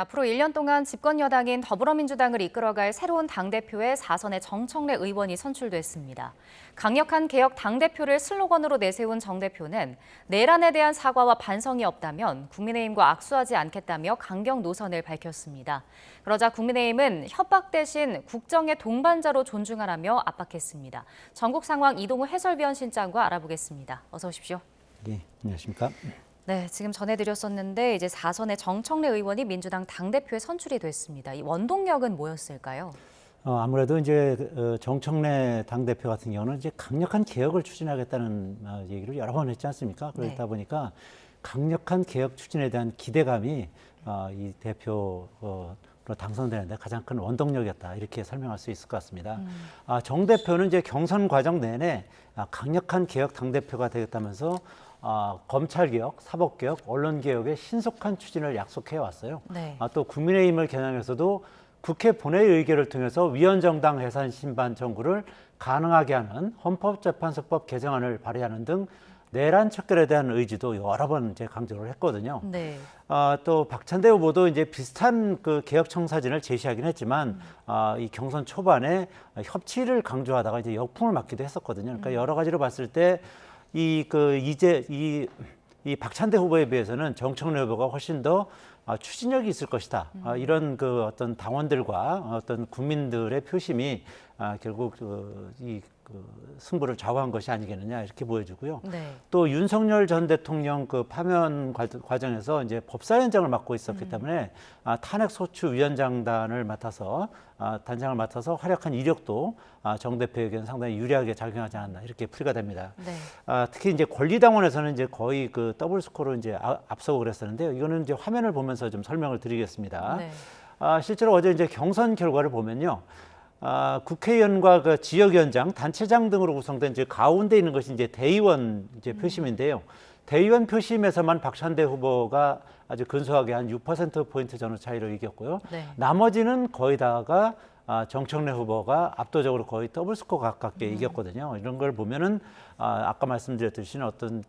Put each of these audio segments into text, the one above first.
앞으로 1년 동안 집권 여당인 더불어민주당을 이끌어갈 새로운 당대표의 4선의 정청래 의원이 선출됐습니다. 강력한 개혁 당대표를 슬로건으로 내세운 정 대표는 내란에 대한 사과와 반성이 없다면 국민의힘과 악수하지 않겠다며 강경 노선을 밝혔습니다. 그러자 국민의힘은 협박 대신 국정의 동반자로 존중하라며 압박했습니다. 전국 상황 이동우 해설위원 실장과 알아보겠습니다. 어서 오십시오. 네, 안녕하십니까? 네, 지금 전해드렸었는데 이제 4선의 정청래 의원이 민주당 당대표에 선출이 됐습니다. 이 원동력은 뭐였을까요? 아무래도 이제 정청래 당대표 같은 경우는 이제 강력한 개혁을 추진하겠다는 얘기를 여러 번 했지 않습니까? 그러다 보니까 강력한 개혁 추진에 대한 기대감이 이 대표로 당선되는데 가장 큰 원동력이었다, 이렇게 설명할 수 있을 것 같습니다. 정 대표는 이제 경선 과정 내내 강력한 개혁 당대표가 되겠다면서 검찰개혁, 사법개혁, 언론개혁의 신속한 추진을 약속해 왔어요. 네. 또 국민의힘을 겨냥해서도 국회 본회의 의결을 통해서 위헌정당 해산 신반 청구를 가능하게 하는 헌법재판소법 개정안을 발의하는 등 내란 척결에 대한 의지도 여러 번 이제 강조를 했거든요. 네. 또 박찬대 후보도 이제 비슷한 그 개혁 청사진을 제시하긴 했지만 이 경선 초반에 협치를 강조하다가 이제 역풍을 맞기도 했었거든요. 그러니까 여러 가지로 봤을 때 이 박찬대 후보에 비해서는 정청래 후보가 훨씬 더 추진력이 있을 것이다. 이런 그 어떤 당원들과 어떤 국민들의 표심이 결국 승부를 좌우한 것이 아니겠느냐, 이렇게 보여지고요. 네. 또 윤석열 전 대통령 그 파면 과정에서 이제 법사위원장을 맡고 있었기 때문에 탄핵 소추 위원장단을 맡아서 단장을 맡아서 활약한 이력도 정 대표에게는 상당히 유리하게 작용하지 않았나, 이렇게 풀이가 됩니다. 네. 특히 이제 권리당원에서는 이제 거의 그 더블 스코어로 이제 앞서고 그랬었는데요. 이거는 이제 화면을 보면서 좀 설명을 드리겠습니다. 네. 실제로 어제 이제 경선 결과를 보면요. 국회의원과 그 지역위원장, 단체장 등으로 구성된 이제 가운데 있는 것이 이제 대의원 이제 표심인데요. 대의원 표심에서만 박찬대 후보가 아주 근소하게 한 6%포인트 전후 차이로 이겼고요. 네. 나머지는 거의 다가 정청래 후보가 압도적으로 거의 더블 스코어 가깝게 이겼거든요. 이런 걸 보면은 아까 말씀드렸듯이 어떤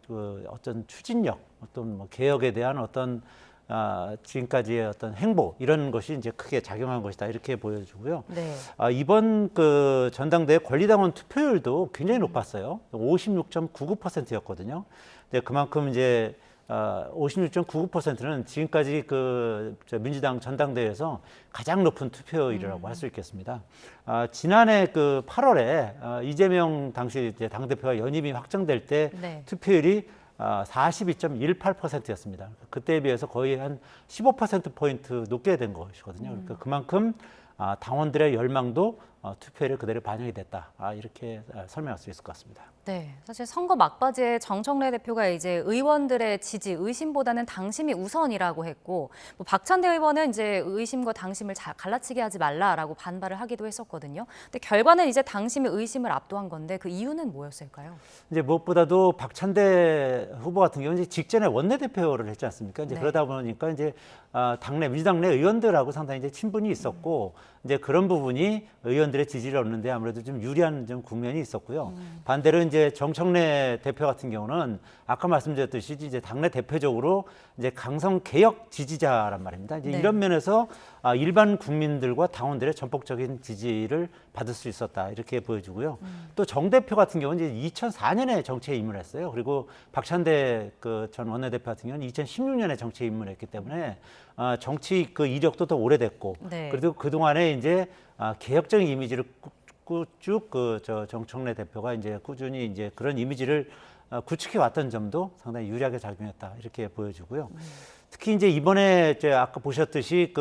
추진력, 어떤 뭐 개혁에 대한 어떤 지금까지의 어떤 행보, 이런 것이 이제 크게 작용한 것이다, 이렇게 보여지고요. 네. 이번 그 전당대회 권리당원 투표율도 굉장히 높았어요. 56.99%였거든요. 근데 그만큼 이제 56.99%는 지금까지 민주당 전당대회에서 가장 높은 투표율이라고 할 수 있겠습니다. 지난해 그 8월에 이재명 당시 이제 당대표가 연임이 확정될 때 네. 투표율이 42.18%였습니다. 그때에 비해서 거의 한 15%포인트 높게 된 것이거든요. 그러니까 그만큼 당원들의 열망도 투표율에 그대로 반영이 됐다, 이렇게 설명할 수 있을 것 같습니다. 네, 사실 선거 막바지에 정청래 대표가 이제 의원들의 지지, 의심보다는 당심이 우선이라고 했고, 뭐 박찬대 의원은 이제 의심과 당심을 갈라치게 하지 말라라고 반발을 하기도 했었거든요. 근데 결과는 이제 당심이 의심을 압도한 건데 그 이유는 뭐였을까요? 이제 무엇보다도 박찬대 후보 같은 경우는 이제 직전에 원내대표를 했지 않습니까? 이제 네. 그러다 보니까 이제 민주당 내 의원들하고 상당히 이제 친분이 있었고, 이제 그런 부분이 의원들의 지지를 얻는데 아무래도 좀 유리한 좀 국면이 있었고요. 반대로 이제 정청래 대표 같은 경우는 아까 말씀드렸듯이 이제 당내 대표적으로 이제 강성 개혁 지지자란 말입니다. 이제 네. 이런 면에서 일반 국민들과 당원들의 전폭적인 지지를 받을 수 있었다, 이렇게 보여지고요. 또 정 대표 같은 경우는 이제 2004년에 정치에 입문했어요. 그리고 박찬대 전 원내대표 같은 경우는 2016년에 정치에 입문했기 때문에 정치 이력도 더 오래됐고, 네. 그래도 그 동안에 이제 개혁적인 이미지를 쭉 정청래 대표가 이제 꾸준히 이제 그런 이미지를 구축해 왔던 점도 상당히 유리하게 작용했다, 이렇게 보여지고요. 특히 이제 이번에 아까 보셨듯이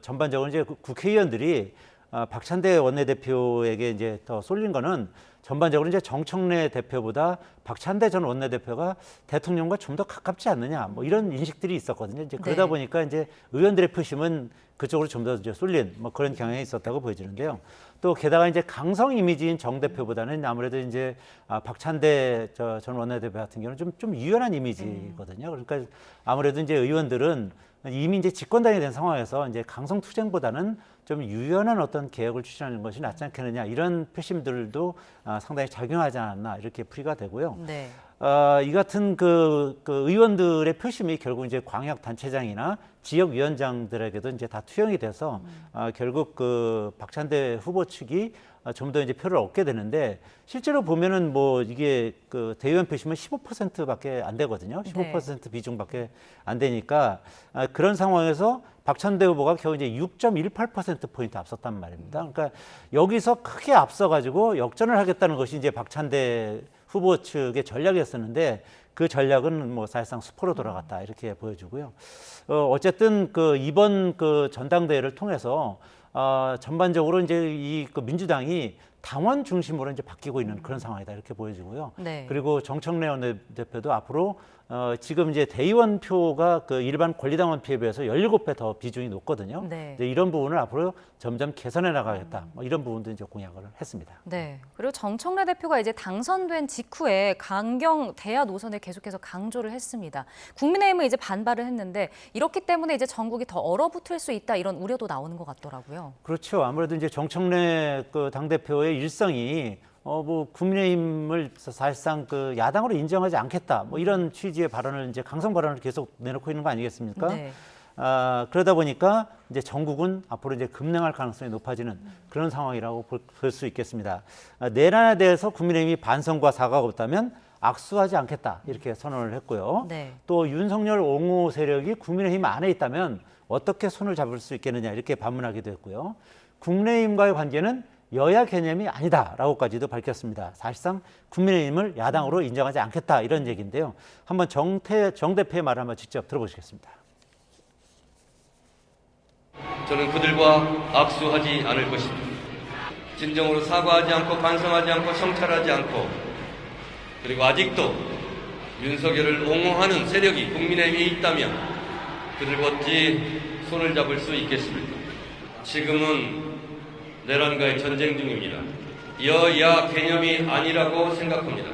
전반적으로 이제 국회의원들이 박찬대 원내대표에게 이제 더 쏠린 거는 전반적으로 이제 정청래 대표보다 박찬대 전 원내대표가 대통령과 좀 더 가깝지 않느냐, 뭐 이런 인식들이 있었거든요. 이제 그러다 네. 보니까 이제 의원들의 표심은 그쪽으로 좀 더 쏠린 뭐 그런 경향이 있었다고 보여지는데요. 또 게다가 이제 강성 이미지인 정 대표보다는 아무래도 이제 박찬대 전 원내대표 같은 경우는 좀 유연한 이미지거든요. 그러니까 아무래도 이제 의원들은 이미 이제 집권당이 된 상황에서 이제 강성 투쟁보다는 좀 유연한 어떤 개혁을 추진하는 것이 낫지 않겠느냐, 이런 표심들도 상당히 작용하지 않았나, 이렇게 풀이가 되고요. 네. 이 같은 그 의원들의 표심이 결국 이제 광역단체장이나 지역위원장들에게도 이제 다 투영이 돼서 결국 그 박찬대 후보 측이 좀 더 이제 표를 얻게 되는데 실제로 보면은 뭐 이게 그 대의원 표심은 15%밖에 안 되거든요. 15% 비중밖에 안 되니까 그런 상황에서 박찬대 후보가 겨우 이제 6.18%포인트 앞섰단 말입니다. 그러니까 여기서 크게 앞서가지고 역전을 하겠다는 것이 이제 박찬대 후보 측의 전략이었었는데 그 전략은 뭐 사실상 수포로 돌아갔다 이렇게 보여주고요. 어쨌든 그 이번 그 전당대회를 통해서 전반적으로 이제 이 그 민주당이 당원 중심으로 이제 바뀌고 있는 그런 상황이다 이렇게 보여지고요. 네. 그리고 정청래 원내대표도 앞으로 지금 이제 대의원 표가 그 일반 권리당원 표에 비해서 17배 더 비중이 높거든요. 네. 이런 부분을 앞으로 점점 개선해 나가겠다. 뭐 이런 부분도 이제 공약을 했습니다. 네. 그리고 정청래 대표가 이제 당선된 직후에 강경 대야 노선을 계속해서 강조를 했습니다. 국민의힘은 이제 반발을 했는데 이렇기 때문에 이제 전국이 더 얼어붙을 수 있다 이런 우려도 나오는 것 같더라고요. 그렇죠. 아무래도 이제 정청래 그 당대표의 일성이 뭐 국민의힘을 사실상 그 야당으로 인정하지 않겠다. 뭐 이런 취지의 발언을 이제 강성 발언을 계속 내놓고 있는 거 아니겠습니까? 네. 그러다 보니까 이제 전국은 앞으로 이제 급냉할 가능성이 높아지는 그런 상황이라고 볼 수 있겠습니다. 내란에 대해서 국민의힘이 반성과 사과가 없다면 악수하지 않겠다 이렇게 선언을 했고요. 네. 또 윤석열 옹호 세력이 국민의힘 안에 있다면 어떻게 손을 잡을 수 있겠느냐 이렇게 반문하기도 했고요. 국민의힘과의 관계는 여야 개념이 아니다라고까지도 밝혔습니다. 사실상 국민의힘을 야당으로 인정하지 않겠다 이런 얘기인데요. 한번 정 대표의 말을 한번 직접 들어보시겠습니다. 저는 그들과 악수하지 않을 것입니다. 진정으로 사과하지 않고 반성하지 않고 성찰하지 않고 그리고 아직도 윤석열을 옹호하는 세력이 국민의힘에 있다면 그들과 어찌 손을 잡을 수 있겠습니까? 지금은 내란과의 전쟁 중입니다. 여야 개념이 아니라고 생각합니다.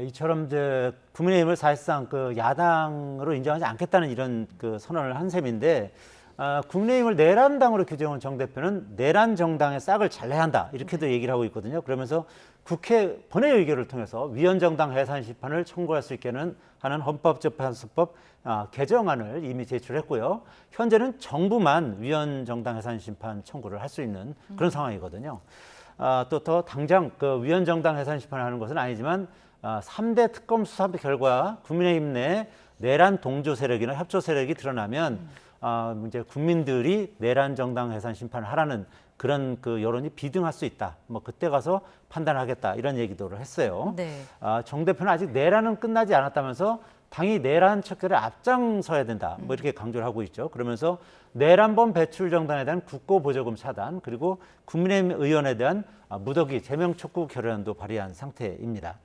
이처럼 이제 국민의힘을 사실상 그 야당으로 인정하지 않겠다는 이런 그 선언을 한 셈인데 국민의힘을 내란당으로 규정한 정 대표는 내란 정당의 싹을 잘라야 한다 이렇게도 얘기를 하고 있거든요. 그러면서 국회 본회의결을 통해서 위헌정당 해산 심판을 청구할 수 있게 하는 헌법재판소법 개정안을 이미 제출했고요. 현재는 정부만 위헌정당 해산 심판 청구를 할 수 있는 그런 상황이거든요. 또 더 당장 그 위헌정당 해산 심판을 하는 것은 아니지만 3대 특검 수사 결과 국민의힘 내 내란 동조 세력이나 협조 세력이 드러나면 이제 국민들이 내란 정당 해산 심판을 하라는 그런 그 여론이 비등할 수 있다. 뭐 그때 가서 판단하겠다 이런 얘기도를 했어요. 네. 정 대표는 아직 내란은 끝나지 않았다면서 당이 내란 척결에 앞장서야 된다. 뭐 이렇게 강조를 하고 있죠. 그러면서 내란범 배출 정당에 대한 국고 보조금 차단 그리고 국민의힘 의원에 대한 무더기 제명 촉구 결의안도 발의한 상태입니다.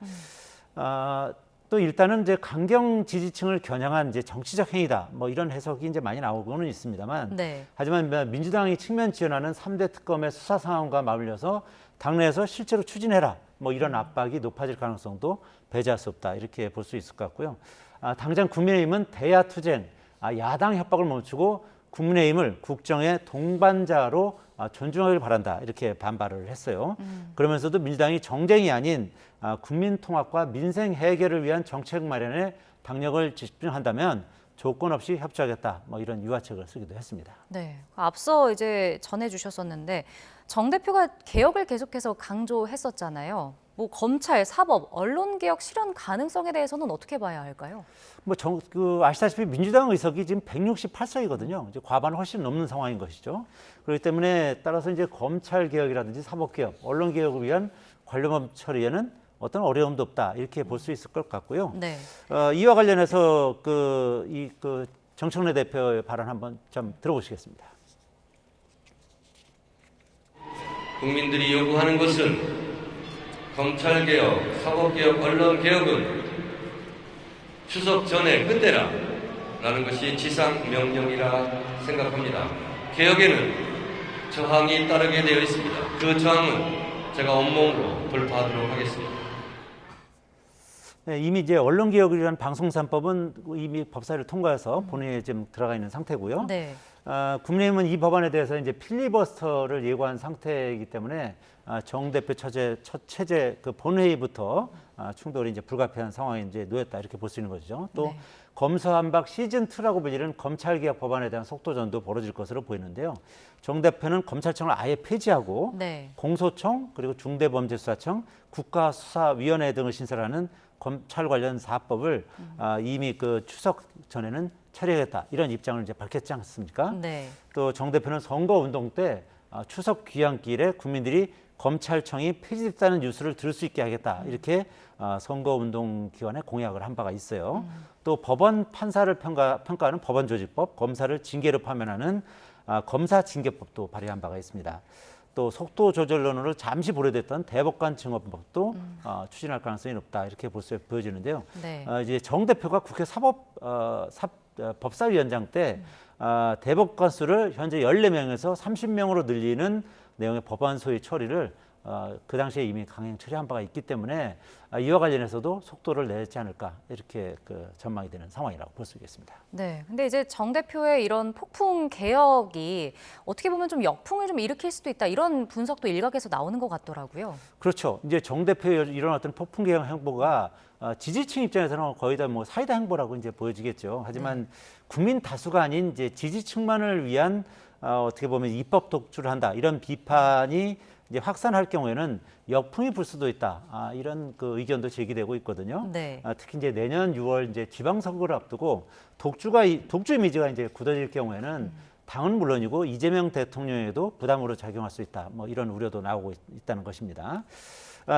또 일단은 이제 강경 지지층을 겨냥한 이제 정치적 행위다. 뭐 이런 해석이 이제 많이 나오고는 있습니다만, 네. 하지만 민주당이 측면 지원하는 3대 특검의 수사 상황과 맞물려서 당내에서 실제로 추진해라. 뭐 이런 압박이 높아질 가능성도 배제할 수 없다. 이렇게 볼 수 있을 것 같고요. 당장 국민의힘은 대야 투쟁, 야당 협박을 멈추고 국민의힘을 국정의 동반자로 존중하길 바란다. 이렇게 반발을 했어요. 그러면서도 민주당이 정쟁이 아닌 국민 통합과 민생 해결을 위한 정책 마련에 당력을 집중한다면 조건 없이 협조하겠다. 뭐 이런 유화책을 쓰기도 했습니다. 네. 앞서 이제 전해주셨었는데 정 대표가 개혁을 계속해서 강조했었잖아요. 뭐 검찰, 사법, 언론 개혁 실현 가능성에 대해서는 어떻게 봐야 할까요? 뭐 아시다시피 민주당 의석이 지금 168석이거든요. 이제 과반을 훨씬 넘는 상황인 것이죠. 그렇기 때문에 따라서 이제 검찰 개혁이라든지 사법 개혁, 언론 개혁을 위한 관련법 처리에는 어떤 어려움도 없다 이렇게 볼 수 있을 것 같고요. 네. 이와 관련해서 정청래 대표의 발언 한번 좀 들어보시겠습니다. 국민들이 요구하는 것은 검찰개혁, 사법개혁, 언론개혁은 추석 전에 끝내라 라는 것이 지상명령이라 생각합니다. 개혁에는 저항이 따르게 되어 있습니다. 그 저항은 제가 온몸으로 돌파하도록 하겠습니다. 네, 이미 이제 언론개혁이라는 방송산법은 이미 법사위를 통과해서 본회의에 지금 들어가 있는 상태고요. 네. 국민의힘은 이 법안에 대해서 이제 필리버스터를 예고한 상태이기 때문에 정 대표 체제 그 본회의부터 충돌이 이제 불가피한 상황에 이제 놓였다 이렇게 볼 수 있는 것이죠. 또 네. 검수한박 시즌 2라고 불리는 검찰개혁 법안에 대한 속도전도 벌어질 것으로 보이는데요. 정 대표는 검찰청을 아예 폐지하고 네. 공소청 그리고 중대범죄수사청, 국가수사위원회 등을 신설하는 검찰 관련 사법을 이미 그 추석 전에는 처리하겠다 이런 입장을 이제 밝혔지 않습니까? 네. 또 정 대표는 선거운동 때 추석 귀향길에 국민들이 검찰청이 폐지됐다는 뉴스를 들을 수 있게 하겠다 이렇게 선거운동 기간에 공약을 한 바가 있어요. 또 법원 판사를 평가하는 법원조직법, 검사를 징계로 파면하는 검사징계법도 발의한 바가 있습니다. 또 속도 조절론으로 잠시 보류됐던 대법관 증언법도 추진할 가능성이 높다 이렇게 보여지는데요. 네. 이제 정 대표가 국회 법사위원장 때 대법관 수를 현재 14명에서 30명으로 늘리는 내용의 법안 소위 처리를 그 당시에 이미 강행 처리한 바가 있기 때문에 이와 관련해서도 속도를 내지 않을까 이렇게 그 전망이 되는 상황이라고 볼 수 있겠습니다. 네. 근데 이제 정 대표의 이런 폭풍 개혁이 어떻게 보면 좀 역풍을 좀 일으킬 수도 있다 이런 분석도 일각에서 나오는 것 같더라고요. 그렇죠. 이제 정 대표의 이런 어떤 폭풍 개혁 행보가 지지층 입장에서는 거의 다 뭐 사이다 행보라고 이제 보여지겠죠. 하지만 국민 다수가 아닌 이제 지지층만을 위한 어떻게 보면 입법 독주를 한다 이런 비판이 이제 확산할 경우에는 역풍이 불 수도 있다. 이런 그 의견도 제기되고 있거든요. 네. 특히 이제 내년 6월 이제 지방선거를 앞두고 독주 이미지가 이제 굳어질 경우에는 당은 물론이고 이재명 대통령에도 부담으로 작용할 수 있다. 뭐 이런 우려도 나오고 있다는 것입니다.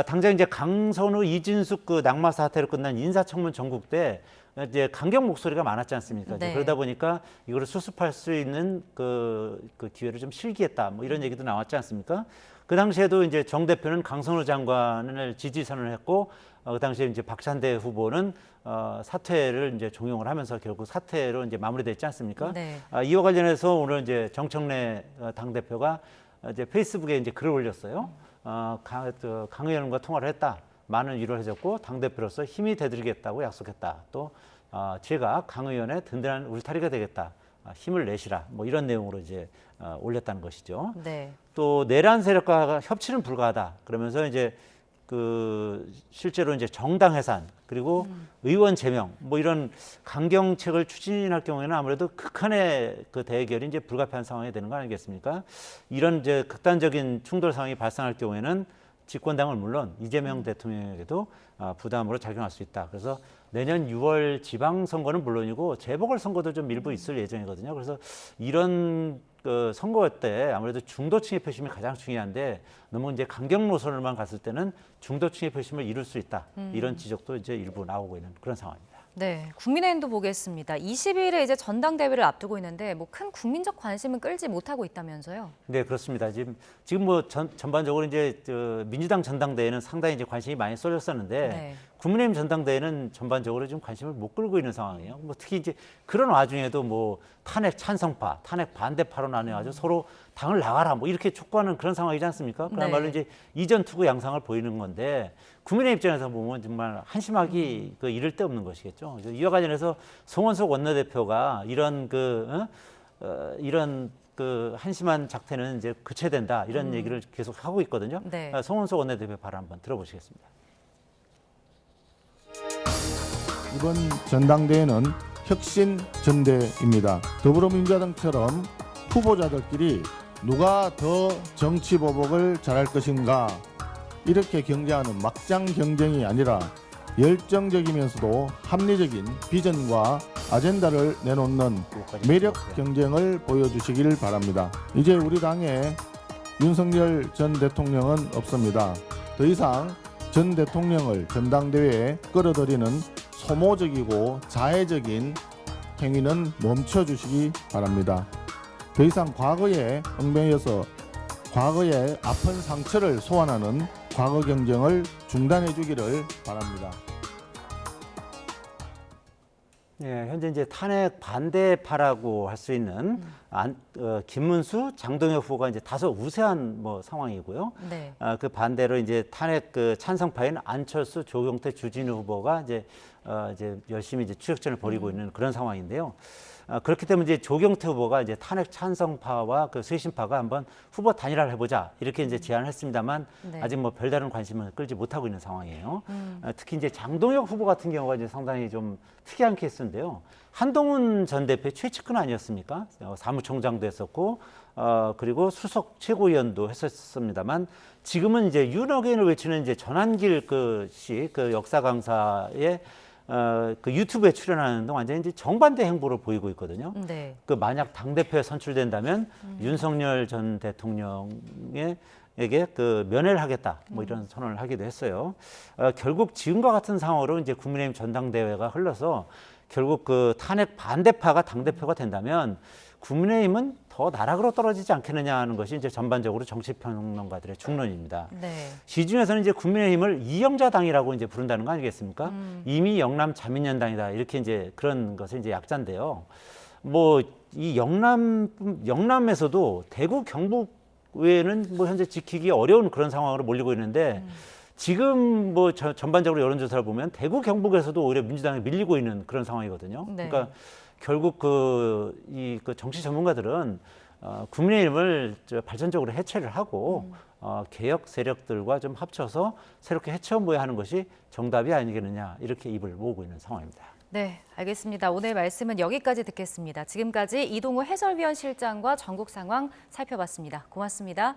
당장 이제 강선우, 이진숙 그 낙마 사태로 끝난 인사청문 전국 때 이제 강경 목소리가 많았지 않습니까? 네. 그러다 보니까 이거를 수습할 수 있는 그 기회를 좀 실기했다. 뭐 이런 얘기도 나왔지 않습니까? 그 당시에도 이제 정 대표는 강선우 장관을 지지 선언했고 그 당시에 이제 박찬대 후보는 사퇴를 이제 종용을 하면서 결국 사퇴로 이제 마무리됐지 않습니까? 네. 이와 관련해서 오늘 이제 정청래 당 대표가 이제 페이스북에 이제 글을 올렸어요. 강 의원과 통화를 했다. 많은 위로를 해줬고 당 대표로서 힘이 되드리겠다고 약속했다. 또 제가 강 의원의 든든한 울타리가 되겠다. 힘을 내시라. 뭐 이런 내용으로 이제 올렸다는 것이죠. 네. 또 내란 세력과 협치는 불가하다. 그러면서 이제 그 실제로 이제 정당 해산 그리고 의원 제명 뭐 이런 강경책을 추진할 경우에는 아무래도 극한의 그 대결이 이제 불가피한 상황이 되는 거 아니겠습니까? 이런 이제 극단적인 충돌 상황이 발생할 경우에는 집권당은 물론 이재명 대통령에게도 부담으로 작용할 수 있다. 그래서 내년 6월 지방선거는 물론이고 재보궐선거도 좀 일부 있을 예정이거든요. 그래서 이런 그 선거 때 아무래도 중도층의 표심이 가장 중요한데 너무 이제 강경 노선을만 갔을 때는 중도층의 표심을 이룰 수 있다. 이런 지적도 이제 일부 나오고 있는 그런 상황입니다. 네, 국민의힘도 보겠습니다. 20일에 이제 전당대회를 앞두고 있는데 뭐 큰 국민적 관심은 끌지 못하고 있다면서요? 네, 그렇습니다. 지금 뭐 전반적으로 이제 민주당 전당대회는 상당히 이제 관심이 많이 쏠렸었는데 네. 국민의힘 전당대회는 전반적으로 좀 관심을 못 끌고 있는 상황이에요. 뭐 특히 이제 그런 와중에도 뭐 탄핵 찬성파, 탄핵 반대파로 나뉘어가지고 서로 당을 나가라 뭐 이렇게 촉구하는 그런 상황이지 않습니까? 그야말로 네. 이제 이전 투구 양상을 보이는 건데 국민의 입장에서 보면 정말 한심하기 이를 데 없는 것이겠죠. 그래서 이와 관련해서 송원석 원내대표가 이런 이런 한심한 작태는 이제 그쳐야 이런 얘기를 계속 하고 있거든요. 네. 송원석 원내대표 발언 한번 들어보시겠습니다. 이번 전당대회는 혁신 전대입니다. 더불어민주당처럼 후보자들끼리 누가 더 정치 보복을 잘할 것인가 이렇게 경쟁하는 막장 경쟁이 아니라 열정적이면서도 합리적인 비전과 아젠다를 내놓는 매력 경쟁을 보여주시길 바랍니다. 이제 우리 당에 윤석열 전 대통령은 없습니다. 더 이상 전 대통령을 전당대회에 끌어들이는 소모적이고 자해적인 행위는 멈춰주시기 바랍니다. 더 이상 과거에 얽매여서 과거의 아픈 상처를 소환하는 과거 경쟁을 중단해 주기를 바랍니다. 예, 현재 이제 탄핵 반대파라고 할 수 있는 김문수, 장동혁 후보가 이제 다소 우세한 뭐 상황이고요. 네. 그 반대로 이제 탄핵 그 찬성파인 안철수, 조경태, 주진우 후보가 이제 열심히 이제 추격전을 벌이고 있는 그런 상황인데요. 그렇기 때문에 이제 조경태 후보가 이제 탄핵 찬성파와 그 쇄신파가 한번 후보 단일화를 해보자 이렇게 이제 제안을 했습니다만 네. 아직 뭐 별다른 관심을 끌지 못하고 있는 상황이에요. 특히 이제 장동혁 후보 같은 경우가 이제 상당히 좀 특이한 케이스인데요. 한동훈 전 대표의 최측근 아니었습니까? 사무총장도 했었고, 그리고 수석 최고위원도 했었습니다만 지금은 이제 윤어게인을 외치는 이제 전환길 그 역사 강사의 그 유튜브에 출연하는 등 완전히 이제 정반대 행보를 보이고 있거든요. 네. 그 만약 당대표에 선출된다면 윤석열 전 대통령에게 그 면회를 하겠다 뭐 이런 선언을 하기도 했어요. 결국 지금과 같은 상황으로 이제 국민의힘 전당대회가 흘러서 결국 그 탄핵 반대파가 당대표가 된다면 국민의힘은 더 나락으로 떨어지지 않겠느냐 하는 것이 이제 전반적으로 정치평론가들의 중론입니다. 네. 시중에서는 이제 국민의힘을 이영자당이라고 이제 부른다는 거 아니겠습니까? 이미 영남 자민연당이다 이렇게 이제 그런 것의 이제 약자인데요. 뭐 이 영남에서도 대구 경북 외에는 뭐 현재 지키기 어려운 그런 상황으로 몰리고 있는데 지금 뭐 전반적으로 여론조사를 보면 대구 경북에서도 오히려 민주당에 밀리고 있는 그런 상황이거든요. 네. 그러니까 결국 그 정치 전문가들은 국민의힘을 발전적으로 해체를 하고 개혁 세력들과 좀 합쳐서 새롭게 해체운보야 하는 것이 정답이 아니겠느냐 이렇게 입을 모으고 있는 상황입니다. 네, 알겠습니다. 오늘 말씀은 여기까지 듣겠습니다. 지금까지 이동우 해설위원 실장과 전국 상황 살펴봤습니다. 고맙습니다.